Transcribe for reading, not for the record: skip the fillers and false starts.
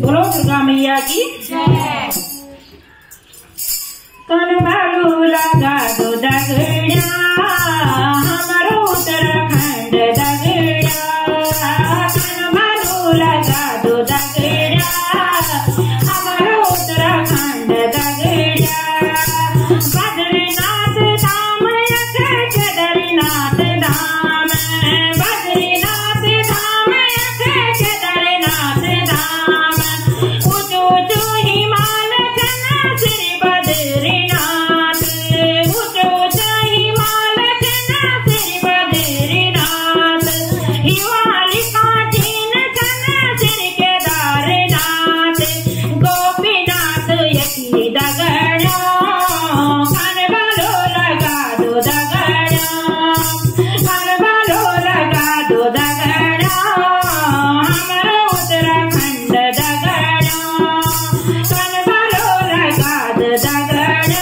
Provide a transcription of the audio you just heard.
बोलो दुर्गा मैया की जय। कन भालू लगा दो दगड़ा हमारो उत्तराखंड दगड़ा, कन भालू लगा दो दगड़ा हमारो उत्तराखंड दगड़ा। बद्रीनाथ धाम यख केदारनाथ धाम, बद्रीनाथ धाम यख केदारनाथ धाम। ऊंचो ऊंचो हिमालय चना श्री बद्रीनाथ, ऊंचो ऊंचो हिमालय चना श्री बद्रीनाथ। हिमालय काठीन चना श्री केदारनाथ, गोपीनाथ यकी दगड़ा कन भालो लगा दो दगड़ा, कन भालो लगा दो दगड़ा हमारा उत्तराखंड दगड़ा, कन भालो लगा दो दगड़ा।